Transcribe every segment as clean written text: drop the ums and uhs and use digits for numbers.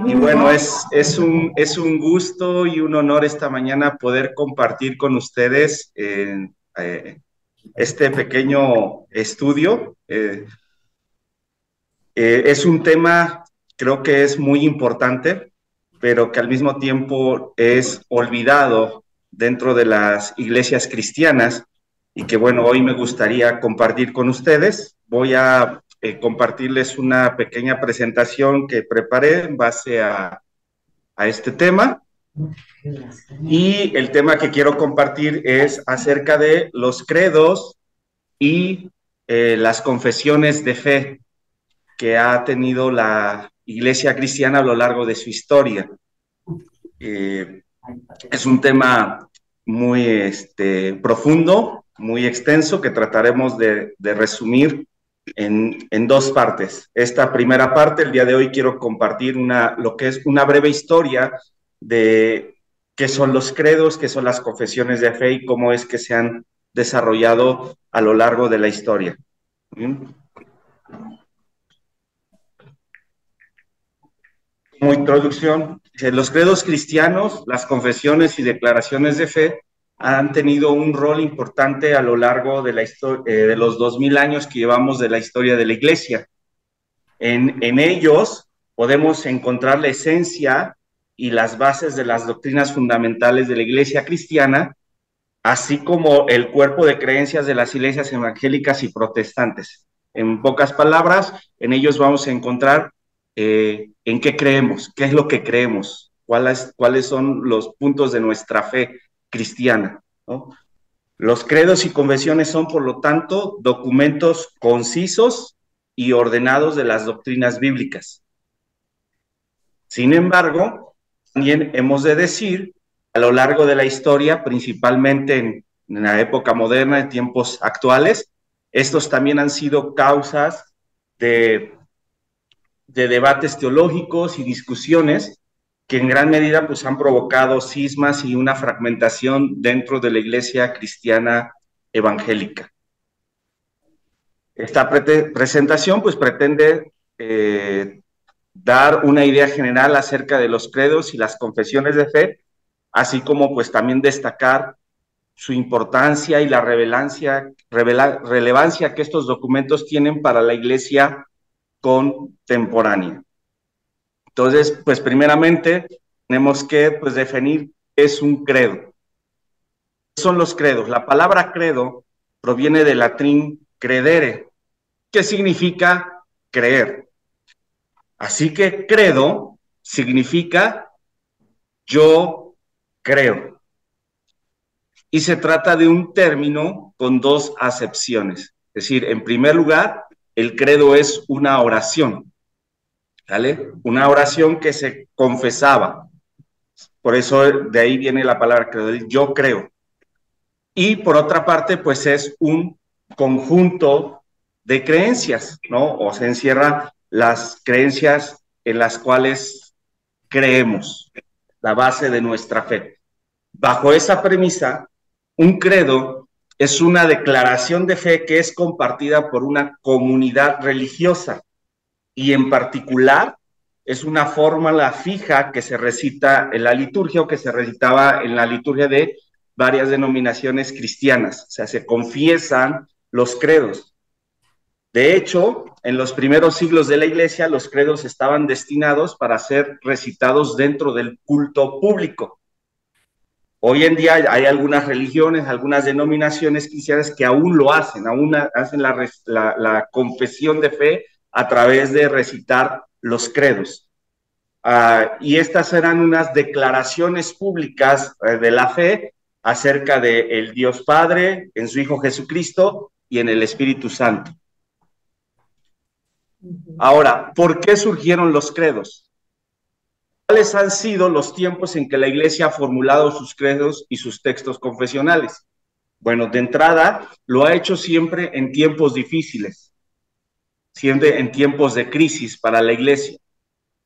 Y bueno, es un gusto y un honor esta mañana poder compartir con ustedes este pequeño estudio. Es un tema, creo que es muy importante, pero que al mismo tiempo es olvidado dentro de las iglesias cristianas y que bueno, hoy me gustaría compartir con ustedes. Voy a compartirles una pequeña presentación que preparé en base a este tema. Y el tema que quiero compartir es acerca de los credos y las confesiones de fe que ha tenido la iglesia cristiana a lo largo de su historia. Es un tema muy profundo, muy extenso, que trataremos de resumir en dos partes. Esta primera parte, el día de hoy quiero compartir lo que es una breve historia de qué son los credos, qué son las confesiones de fe y cómo es que se han desarrollado a lo largo de la historia. Como introducción, los credos cristianos, las confesiones y declaraciones de fe han tenido un rol importante a lo largo de la de los 2000 años que llevamos de la historia de la iglesia. En ellos podemos encontrar la esencia y las bases de las doctrinas fundamentales de la iglesia cristiana, así como el cuerpo de creencias de las iglesias evangélicas y protestantes. En pocas palabras, en ellos vamos a encontrar en qué creemos, qué es lo que creemos, cuáles son los puntos de nuestra fe cristiana, ¿no? Los credos y confesiones son, por lo tanto, documentos concisos y ordenados de las doctrinas bíblicas. Sin embargo, también hemos de decir, a lo largo de la historia, principalmente en la época moderna, en tiempos actuales, estos también han sido causas de debates teológicos y discusiones que en gran medida pues, han provocado cismas y una fragmentación dentro de la iglesia cristiana evangélica. Esta presentación pues, pretende dar una idea general acerca de los credos y las confesiones de fe, así como pues también destacar su importancia y la relevancia que estos documentos tienen para la iglesia contemporánea. Entonces, pues primeramente tenemos que pues, definir qué es un credo. ¿Qué son los credos? La palabra credo proviene del latín credere, que significa creer. Así que credo significa yo creo. Y se trata de un término con dos acepciones. Es decir, en primer lugar, el credo es una oración, ¿vale? Una oración que se confesaba. Por eso de ahí viene la palabra credo, el yo creo. Y por otra parte, pues es un conjunto de creencias, ¿no? O se encierra las creencias en las cuales creemos, la base de nuestra fe. Bajo esa premisa, un credo es una declaración de fe que es compartida por una comunidad religiosa y en particular es una fórmula fija que se recita en la liturgia o que se recitaba en la liturgia de varias denominaciones cristianas. O sea, se confiesan los credos. De hecho, en los primeros siglos de la iglesia, los credos estaban destinados para ser recitados dentro del culto público. Hoy en día hay algunas religiones, algunas denominaciones cristianas que aún lo hacen, aún hacen la confesión de fe a través de recitar los credos. Y estas eran unas declaraciones públicas de la fe acerca del Dios Padre, en su Hijo Jesucristo y en el Espíritu Santo. Ahora, ¿por qué surgieron los credos? ¿Cuáles han sido los tiempos en que la iglesia ha formulado sus credos y sus textos confesionales? Bueno, de entrada, lo ha hecho siempre en tiempos difíciles, siempre en tiempos de crisis para la iglesia.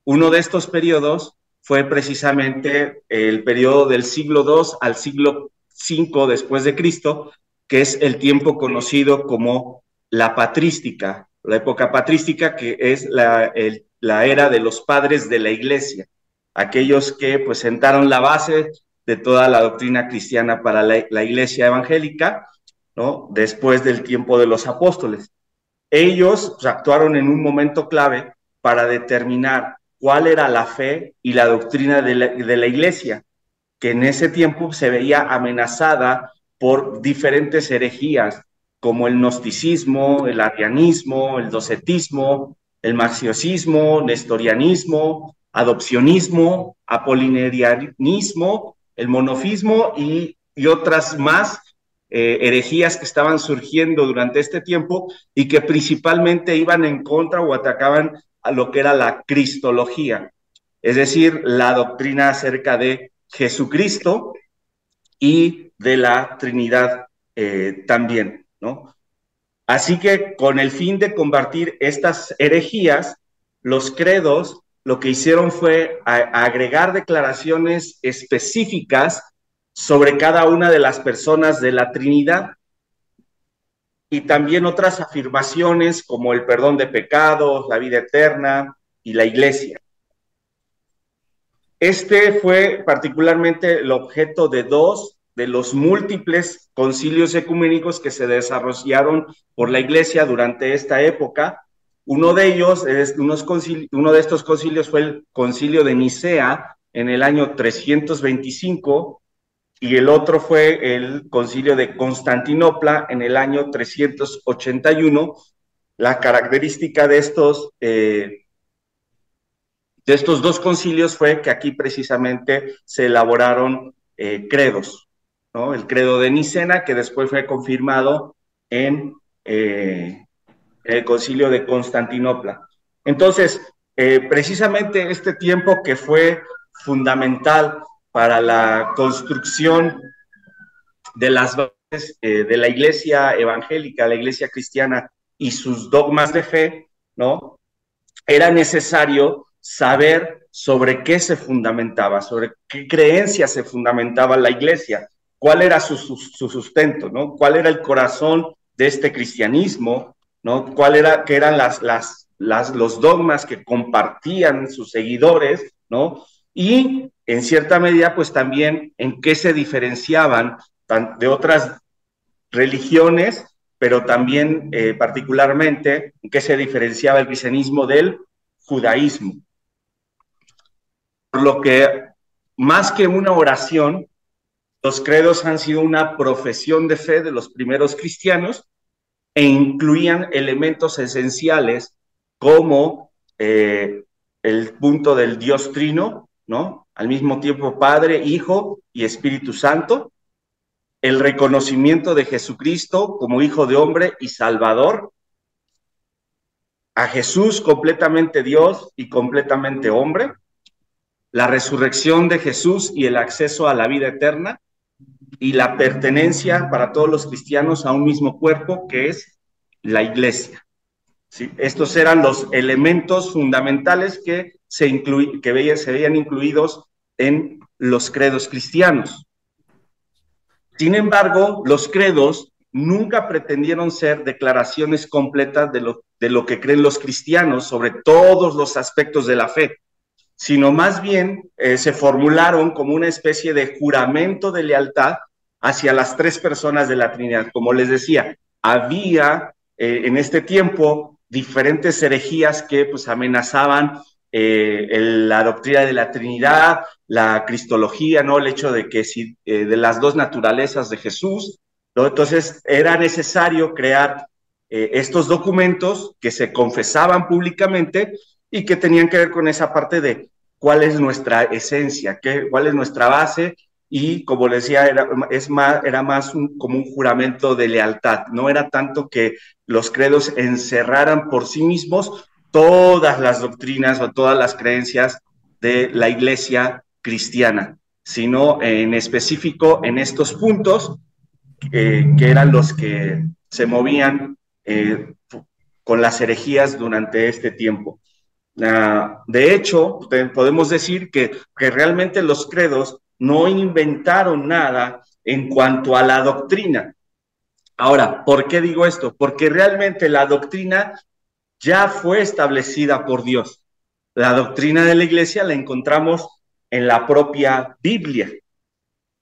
Uno de estos periodos fue precisamente el periodo del siglo II al siglo V después de Cristo, que es el tiempo conocido como la patrística la época patrística, que es la era de los padres de la Iglesia, aquellos que pues sentaron la base de toda la doctrina cristiana para la Iglesia evangélica, ¿no? Después del tiempo de los apóstoles. Ellos pues, actuaron en un momento clave para determinar cuál era la fe y la doctrina de la Iglesia, que en ese tiempo se veía amenazada por diferentes herejías, como el gnosticismo, el arrianismo, el docetismo, el marcionismo, nestorianismo, adopcionismo, apolinarianismo, el monofismo y otras más herejías que estaban surgiendo durante este tiempo y que principalmente iban en contra o atacaban a lo que era la cristología, es decir, la doctrina acerca de Jesucristo y de la Trinidad también, ¿no? Así que con el fin de combatir estas herejías, los credos lo que hicieron fue agregar declaraciones específicas sobre cada una de las personas de la Trinidad y también otras afirmaciones como el perdón de pecados, la vida eterna y la iglesia. Este fue particularmente el objeto de dos de los múltiples concilios ecuménicos que se desarrollaron por la Iglesia durante esta época. Uno de ellos, uno de estos concilios fue el concilio de Nicea en el año 325 y el otro fue el concilio de Constantinopla en el año 381. La característica de estos dos concilios fue que aquí precisamente se elaboraron credos, ¿no? El credo de Nicena, que después fue confirmado en el concilio de Constantinopla. Entonces, precisamente este tiempo que fue fundamental para la construcción de las bases de la iglesia evangélica, la iglesia cristiana y sus dogmas de fe, ¿no? Era necesario saber sobre qué se fundamentaba, sobre qué creencias se fundamentaba la iglesia, cuál era su sustento, ¿no? Cuál era el corazón de este cristianismo, ¿no? Qué eran los dogmas que compartían sus seguidores, ¿no? Y en cierta medida, pues también en qué se diferenciaban de otras religiones, pero también particularmente en qué se diferenciaba el cristianismo del judaísmo. Por lo que, más que una oración, los credos han sido una profesión de fe de los primeros cristianos e incluían elementos esenciales como el punto del Dios Trino, ¿no? Al mismo tiempo Padre, Hijo y Espíritu Santo, el reconocimiento de Jesucristo como Hijo de Hombre y Salvador, a Jesús completamente Dios y completamente hombre, la resurrección de Jesús y el acceso a la vida eterna, y la pertenencia para todos los cristianos a un mismo cuerpo que es la iglesia. ¿Sí? Estos eran los elementos fundamentales que se veían incluidos en los credos cristianos. Sin embargo, los credos nunca pretendieron ser declaraciones completas de lo que creen los cristianos sobre todos los aspectos de la fe, sino más bien se formularon como una especie de juramento de lealtad hacia las tres personas de la Trinidad. Como les decía, había en este tiempo diferentes herejías que pues amenazaban la doctrina de la Trinidad, la cristología, ¿no? El hecho de que si de las dos naturalezas de Jesús, ¿no? Entonces era necesario crear estos documentos que se confesaban públicamente y que tenían que ver con esa parte de cuál es nuestra esencia, cuál es nuestra base, y como les decía, era más como un juramento de lealtad, no era tanto que los credos encerraran por sí mismos todas las doctrinas o todas las creencias de la iglesia cristiana, sino en específico en estos puntos que eran los que se movían con las herejías durante este tiempo. De hecho, podemos decir que realmente los credos no inventaron nada en cuanto a la doctrina. Ahora, ¿por qué digo esto? Porque realmente la doctrina ya fue establecida por Dios. La doctrina de la iglesia la encontramos en la propia Biblia,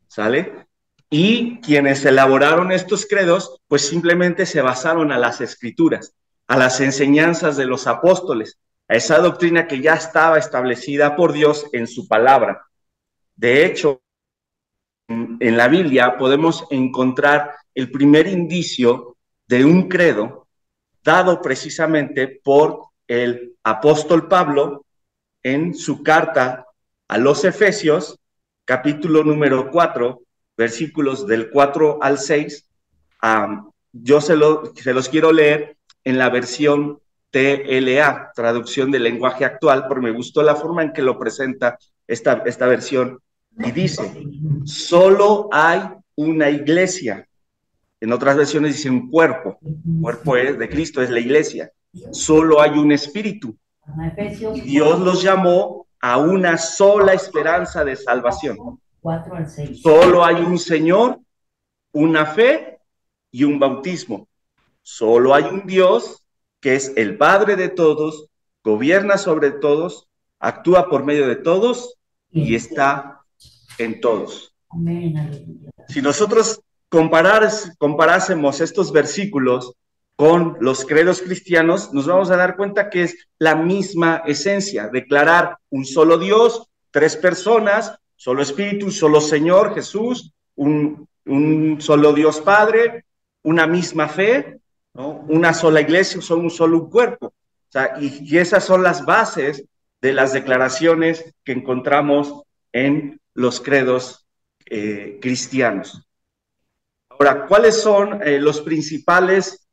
¿sale? Y quienes elaboraron estos credos, pues simplemente se basaron a las escrituras, a las enseñanzas de los apóstoles, a esa doctrina que ya estaba establecida por Dios en su palabra. De hecho, en la Biblia podemos encontrar el primer indicio de un credo dado precisamente por el apóstol Pablo en su carta a los Efesios, capítulo número 4, versículos del 4 al 6. Yo se los quiero leer en la versión TLA, traducción del lenguaje actual, porque me gustó la forma en que lo presenta esta versión, y dice: solo hay una iglesia. En otras versiones dice un cuerpo. Cuerpo es de Cristo, es la iglesia. Solo hay un espíritu. Y Dios los llamó a una sola esperanza de salvación. Solo hay un Señor, una fe y un bautismo. Solo hay un Dios que es el Padre de todos, gobierna sobre todos, actúa por medio de todos y está en todos. Si nosotros comparásemos estos versículos con los credos cristianos, nos vamos a dar cuenta que es la misma esencia: declarar un solo Dios, tres personas, solo Espíritu, solo Señor Jesús, un solo Dios Padre, una misma fe, ¿no? Una sola iglesia, un solo cuerpo. O sea, y esas son las bases de las declaraciones que encontramos en los credos cristianos. Ahora, ¿cuáles son los principales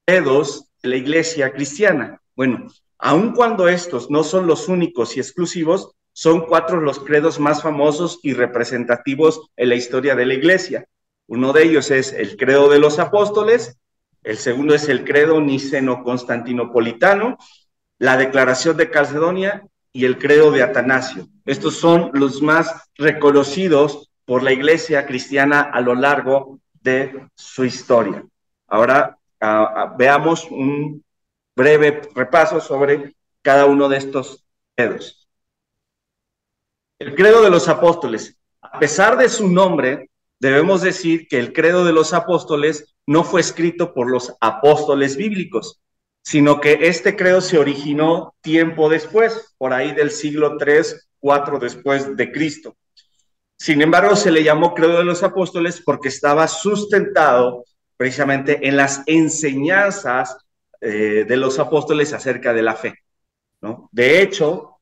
credos de la iglesia cristiana? Bueno, aun cuando estos no son los únicos y exclusivos, son 4 los credos más famosos y representativos en la historia de la iglesia. Uno de ellos es el credo de los apóstoles, el segundo es el credo niceno-constantinopolitano, la declaración de Calcedonia y el credo de Atanasio. Estos son los más reconocidos por la iglesia cristiana a lo largo de su historia. Ahora veamos un breve repaso sobre cada uno de estos credos. El credo de los apóstoles. A pesar de su nombre, debemos decir que el credo de los apóstoles no fue escrito por los apóstoles bíblicos, sino que este credo se originó tiempo después, por ahí del siglo 3, 4 después de Cristo. Sin embargo, se le llamó credo de los apóstoles porque estaba sustentado precisamente en las enseñanzas de los apóstoles acerca de la fe, ¿no? De hecho,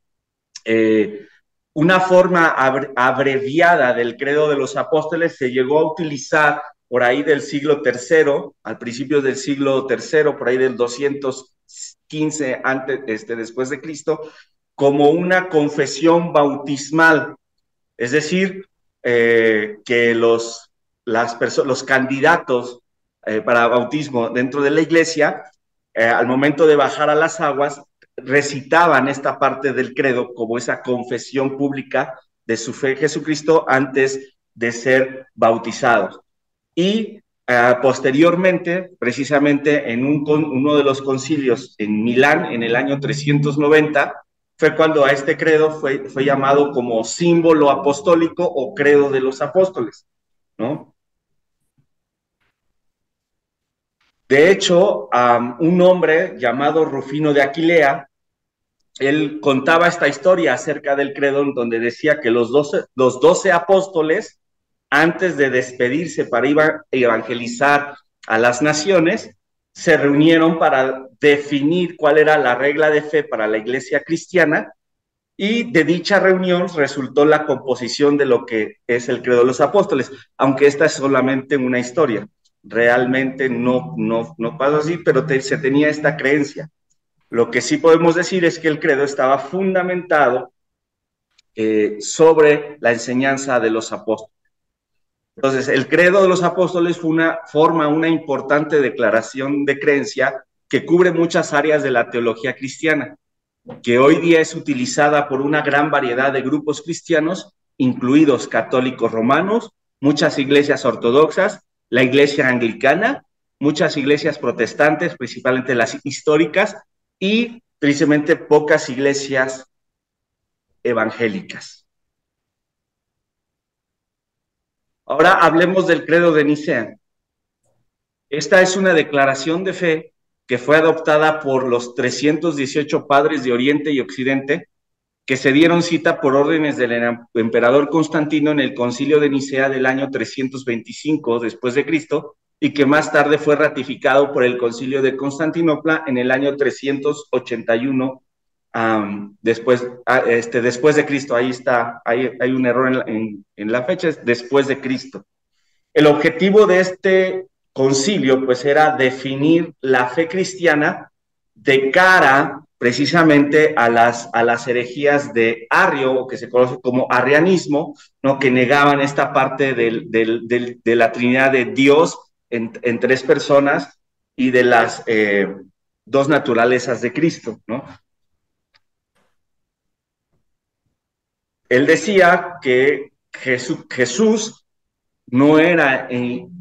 una forma abreviada del credo de los apóstoles se llegó a utilizar por ahí del siglo III, al principio del siglo III, por ahí del 215 después de Cristo, como una confesión bautismal. Es decir, que los candidatos para bautismo dentro de la iglesia, al momento de bajar a las aguas, recitaban esta parte del credo como esa confesión pública de su fe en Jesucristo antes de ser bautizados. Y posteriormente, precisamente en uno de los concilios en Milán, en el año 390, fue cuando a este credo fue llamado como símbolo apostólico o credo de los apóstoles, ¿no? De hecho, un hombre llamado Rufino de Aquilea, él contaba esta historia acerca del credo, en donde decía que los 12 apóstoles, antes de despedirse para evangelizar a las naciones, se reunieron para definir cuál era la regla de fe para la iglesia cristiana, y de dicha reunión resultó la composición de lo que es el credo de los apóstoles, aunque esta es solamente una historia. Realmente no pasó así, pero se tenía esta creencia. Lo que sí podemos decir es que el credo estaba fundamentado sobre la enseñanza de los apóstoles. Entonces, el credo de los apóstoles forma una importante declaración de creencia que cubre muchas áreas de la teología cristiana, que hoy día es utilizada por una gran variedad de grupos cristianos, incluidos católicos romanos, muchas iglesias ortodoxas, la iglesia anglicana, muchas iglesias protestantes, principalmente las históricas, y tristemente pocas iglesias evangélicas. Ahora hablemos del credo de Nicea. Esta es una declaración de fe que fue adoptada por los 318 padres de Oriente y Occidente que se dieron cita por órdenes del emperador Constantino en el concilio de Nicea del año 325 después de Cristo y que más tarde fue ratificado por el concilio de Constantinopla en el año 381 después de Cristo. Ahí está, hay un error en la fecha, es después de Cristo. El objetivo de este concilio pues era definir la fe cristiana de cara precisamente a las herejías de Arrio, o que se conoce como arrianismo, ¿no? Que negaban esta parte de la Trinidad de Dios en tres personas y de las dos naturalezas de Cristo, ¿no? Él decía que Jesús no era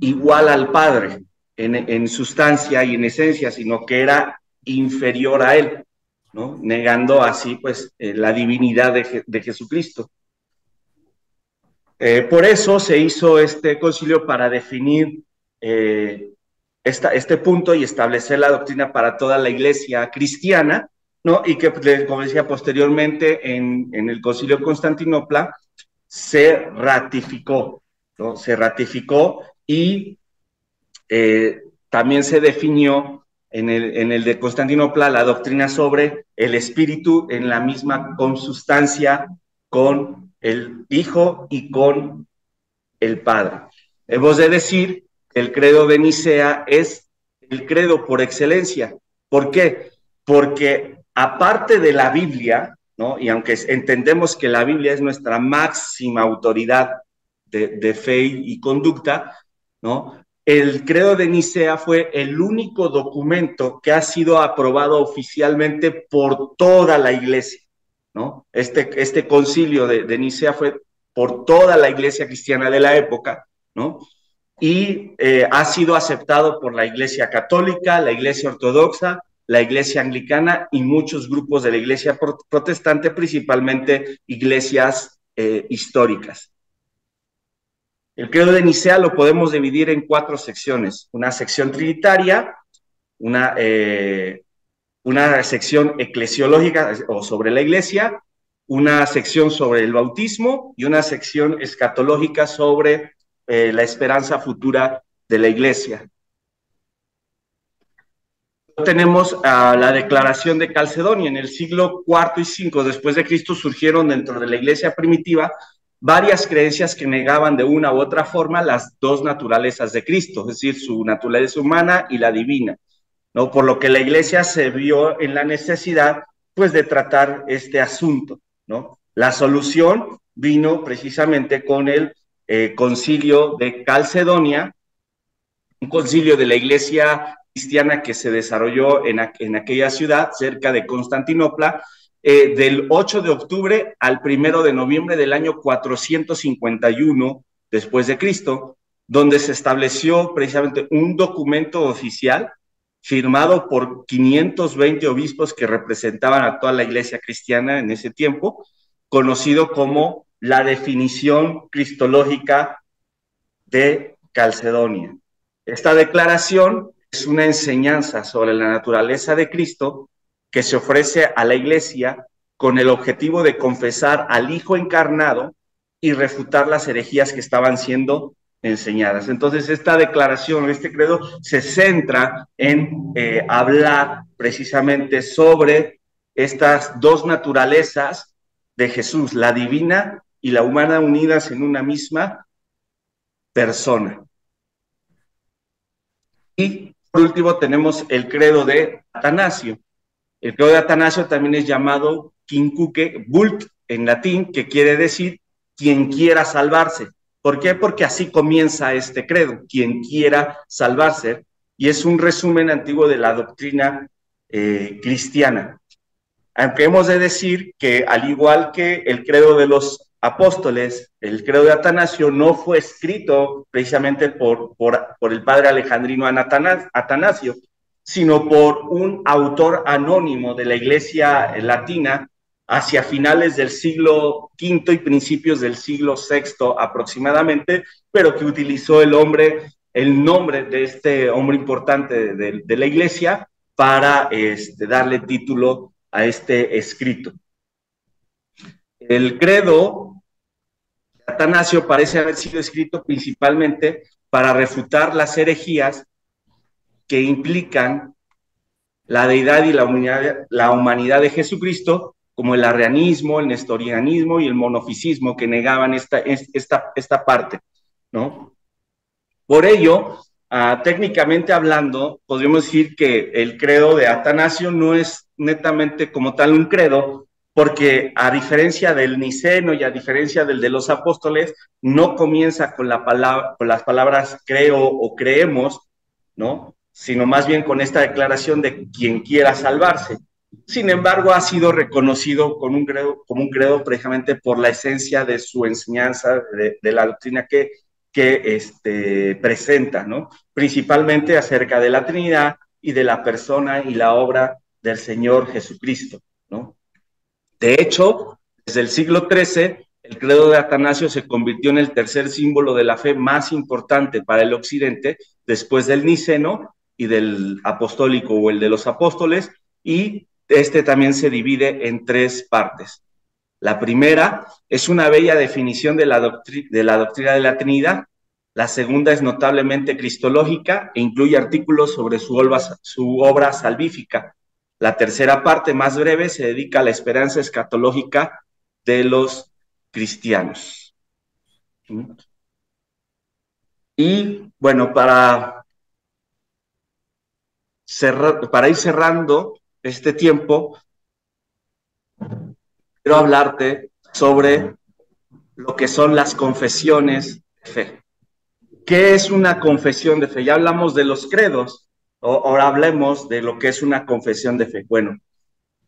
igual al Padre en sustancia y en esencia, sino que era inferior a él, ¿no? Negando así pues la divinidad de Jesucristo. Por eso se hizo este concilio para definir este punto y establecer la doctrina para toda la iglesia cristiana, ¿no? Y que, como decía posteriormente, en el concilio de Constantinopla se ratificó, ¿no? Se ratificó y también se definió en el de Constantinopla la doctrina sobre el espíritu en la misma consustancia con el Hijo y con el Padre. Hemos de decir que el credo de Nicea es el credo por excelencia. ¿Por qué? Porque aparte de la Biblia, ¿no? Y aunque entendemos que la Biblia es nuestra máxima autoridad de fe y conducta, ¿no? El credo de Nicea fue el único documento que ha sido aprobado oficialmente por toda la iglesia, ¿no? Este concilio de Nicea fue por toda la iglesia cristiana de la época, ¿no? Y ha sido aceptado por la iglesia católica, la iglesia ortodoxa, la iglesia anglicana y muchos grupos de la iglesia protestante, principalmente iglesias históricas. El credo de Nicea lo podemos dividir en 4 secciones: una sección trinitaria, una sección eclesiológica o sobre la iglesia, una sección sobre el bautismo y una sección escatológica sobre la esperanza futura de la iglesia. Tenemos la declaración de Calcedonia. En el siglo IV y V después de Cristo surgieron dentro de la iglesia primitiva varias creencias que negaban de una u otra forma las dos naturalezas de Cristo, es decir, su naturaleza humana y la divina, ¿no? Por lo que la iglesia se vio en la necesidad pues de tratar este asunto, ¿no? La solución vino precisamente con el concilio de Calcedonia, un concilio de la iglesia cristiana que se desarrolló en aquella ciudad, cerca de Constantinopla, del 8 de octubre al 1 de noviembre del año 451 después de Cristo, donde se estableció precisamente un documento oficial firmado por 520 obispos que representaban a toda la iglesia cristiana en ese tiempo, conocido como la definición cristológica de Calcedonia. Esta declaración es una enseñanza sobre la naturaleza de Cristo que se ofrece a la iglesia con el objetivo de confesar al Hijo encarnado y refutar las herejías que estaban siendo enseñadas. Entonces, esta declaración, este credo, se centra en hablar precisamente sobre estas dos naturalezas de Jesús, la divina y la humana, unidas en una misma persona. Y por último tenemos el credo de Atanasio. El credo de Atanasio también es llamado quincuque vult en latín, que quiere decir quien quiera salvarse. ¿Por qué? Porque así comienza este credo, quien quiera salvarse, y es un resumen antiguo de la doctrina cristiana. Aunque hemos de decir que, al igual que el credo de los apóstoles, el credo de Atanasio no fue escrito precisamente por el padre alejandrino Atanasio, sino por un autor anónimo de la Iglesia latina hacia finales del siglo V y principios del siglo VI aproximadamente, pero que utilizó el nombre de este hombre importante de la Iglesia para darle título a este escrito. El credo de Atanasio parece haber sido escrito principalmente para refutar las herejías que implican la deidad y la humanidad de Jesucristo, como el arrianismo, el nestorianismo y el monofisismo, que negaban esta parte, ¿no? Por ello, técnicamente hablando, podríamos decir que el credo de Atanasio no es netamente como tal un credo, porque a diferencia del niceno y a diferencia del de los apóstoles, no comienza con las palabras creo o creemos, ¿no? Sino más bien con esta declaración de quien quiera salvarse. Sin embargo, ha sido reconocido como un credo precisamente por la esencia de su enseñanza, de la doctrina que presenta, ¿no? Principalmente acerca de la Trinidad y de la persona y la obra del Señor Jesucristo, ¿no? De hecho, desde el siglo XIII, el credo de Atanasio se convirtió en el tercer símbolo de la fe más importante para el occidente, después del niceno y del apostólico o el de los apóstoles, y este también se divide en tres partes. La primera es una bella definición de la doctrina de la Trinidad. La segunda es notablemente cristológica e incluye artículos sobre su obra salvífica. La tercera parte, más breve, se dedica a la esperanza escatológica de los cristianos. Y bueno, para ir cerrando este tiempo, quiero hablarte sobre lo que son las confesiones de fe. ¿Qué es una confesión de fe? Ya hablamos de los credos, ahora hablemos de lo que es una confesión de fe. Bueno,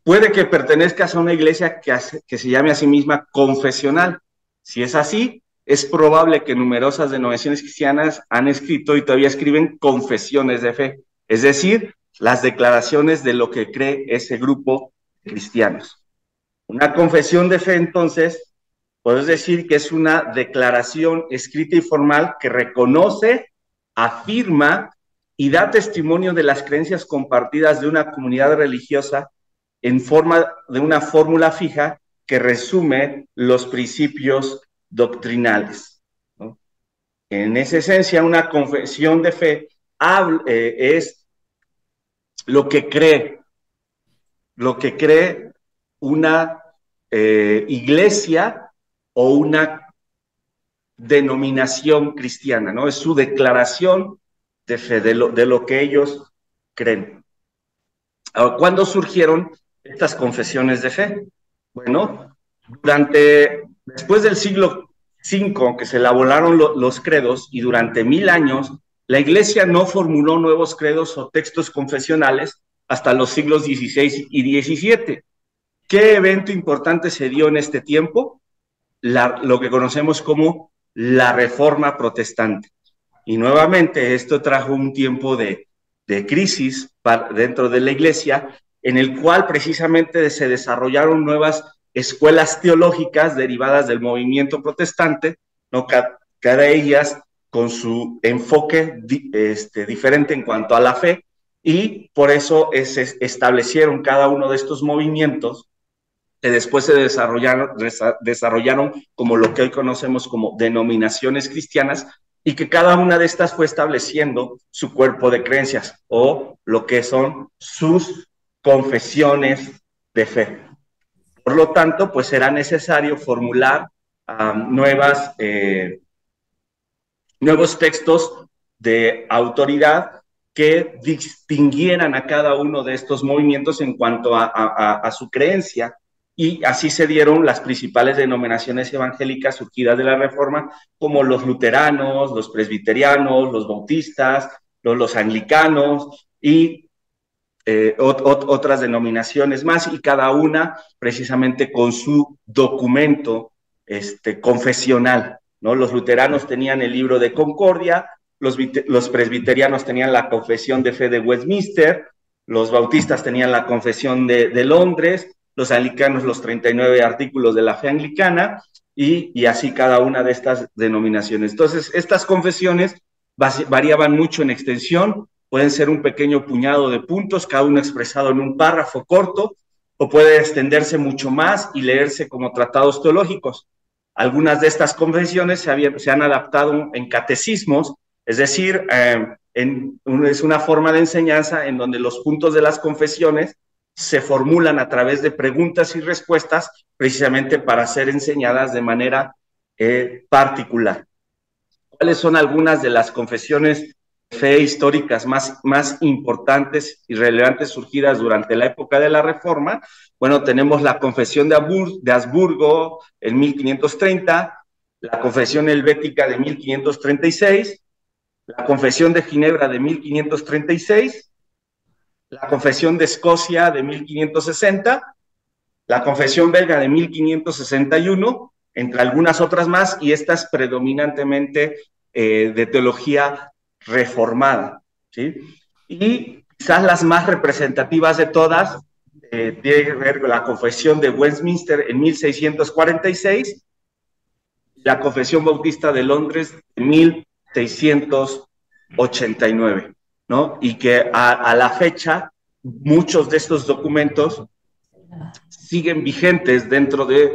puede que pertenezcas a una iglesia que se llame a sí misma confesional. Si es así, es probable que numerosas denominaciones cristianas han escrito y todavía escriben confesiones de fe, es decir, las declaraciones de lo que cree ese grupo de cristianos. Una confesión de fe, entonces, puedes decir que es una declaración escrita y formal que reconoce, afirma y da testimonio de las creencias compartidas de una comunidad religiosa en forma de una fórmula fija que resume los principios doctrinales, ¿no? En esa esencia, una confesión de fe es lo que cree una iglesia o una denominación cristiana, ¿no? Es su declaración de fe, de lo que ellos creen. ¿Cuándo surgieron estas confesiones de fe? Bueno, después del siglo V, que se elaboraron los credos, y durante 1000 años, la Iglesia no formuló nuevos credos o textos confesionales hasta los siglos XVI y XVII. ¿Qué evento importante se dio en este tiempo? Lo que conocemos como la Reforma Protestante. Y nuevamente esto trajo un tiempo de crisis dentro de la Iglesia, en el cual precisamente se desarrollaron nuevas escuelas teológicas derivadas del movimiento protestante, ¿no? Cada ellas con su enfoque diferente en cuanto a la fe, y por eso se establecieron cada uno de estos movimientos que después se desarrollaron como lo que hoy conocemos como denominaciones cristianas, y que cada una de estas fue estableciendo su cuerpo de creencias o lo que son sus confesiones de fe. Por lo tanto, pues será necesario formular nuevos textos de autoridad que distinguieran a cada uno de estos movimientos en cuanto a su creencia, y así se dieron las principales denominaciones evangélicas surgidas de la Reforma, como los luteranos, los presbiterianos, los bautistas, los anglicanos y otras denominaciones más, y cada una precisamente con su documento confesional, ¿no? Los luteranos tenían el libro de Concordia, los presbiterianos tenían la Confesión de Fe de Westminster, los bautistas tenían la Confesión de Londres, los anglicanos los 39 artículos de la fe anglicana, y así cada una de estas denominaciones. Entonces, estas confesiones variaban mucho en extensión, pueden ser un pequeño puñado de puntos, cada uno expresado en un párrafo corto, o puede extenderse mucho más y leerse como tratados teológicos. Algunas de estas confesiones se han adaptado en catecismos, es decir, es una forma de enseñanza en donde los puntos de las confesiones se formulan a través de preguntas y respuestas precisamente para ser enseñadas de manera particular. ¿Cuáles son algunas de las confesiones de fe históricas más importantes y relevantes surgidas durante la época de la Reforma? Bueno, tenemos la Confesión de Habsburgo en 1530, la Confesión Helvética de 1536, la Confesión de Ginebra de 1536, la Confesión de Escocia de 1560, la Confesión belga de 1561, entre algunas otras más, y estas predominantemente de teología reformada, ¿sí? Y quizás las más representativas de todas tiene que ver con la Confesión de Westminster en 1646, la Confesión Bautista de Londres de 1689, ¿no? Y que a la fecha muchos de estos documentos siguen vigentes dentro de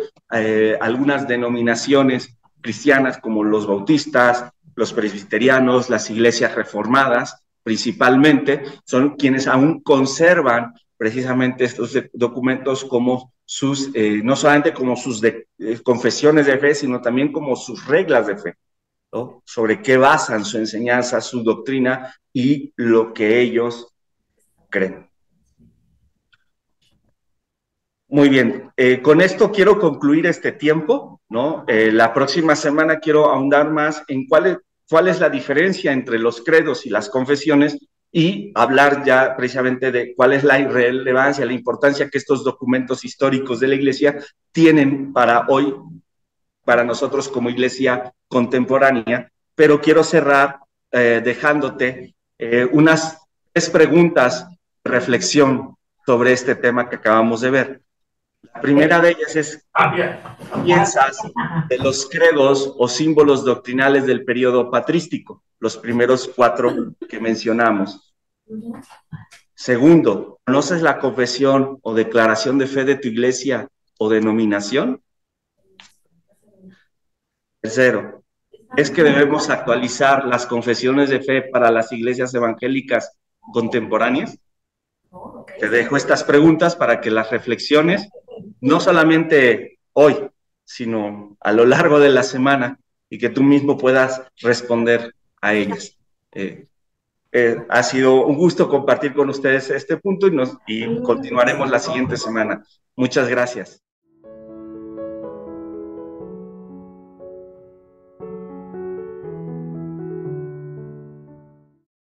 algunas denominaciones cristianas como los bautistas, los presbiterianos, las iglesias reformadas principalmente, son quienes aún conservan precisamente estos documentos como sus, no solamente como sus confesiones de fe, sino también como sus reglas de fe, ¿no? Sobre qué basan su enseñanza, su doctrina y lo que ellos creen. Muy bien, con esto quiero concluir este tiempo, ¿no? La próxima semana quiero ahondar más en cuál es la diferencia entre los credos y las confesiones y hablar ya precisamente de cuál es la relevancia, la importancia que estos documentos históricos de la Iglesia tienen para hoy, para nosotros como Iglesia contemporánea. Pero quiero cerrar dejándote unas 3 preguntas de reflexión sobre este tema que acabamos de ver. La primera de ellas es, ¿qué piensas de los credos o símbolos doctrinales del periodo patrístico? Los primeros 4 que mencionamos. Segundo, ¿conoces la confesión o declaración de fe de tu iglesia o denominación? Tercero, ¿es que debemos actualizar las confesiones de fe para las iglesias evangélicas contemporáneas? Te dejo estas preguntas para que las reflexiones, no solamente hoy, sino a lo largo de la semana, y que tú mismo puedas responder a ellas. Ha sido un gusto compartir con ustedes este punto y continuaremos la siguiente semana. Muchas gracias.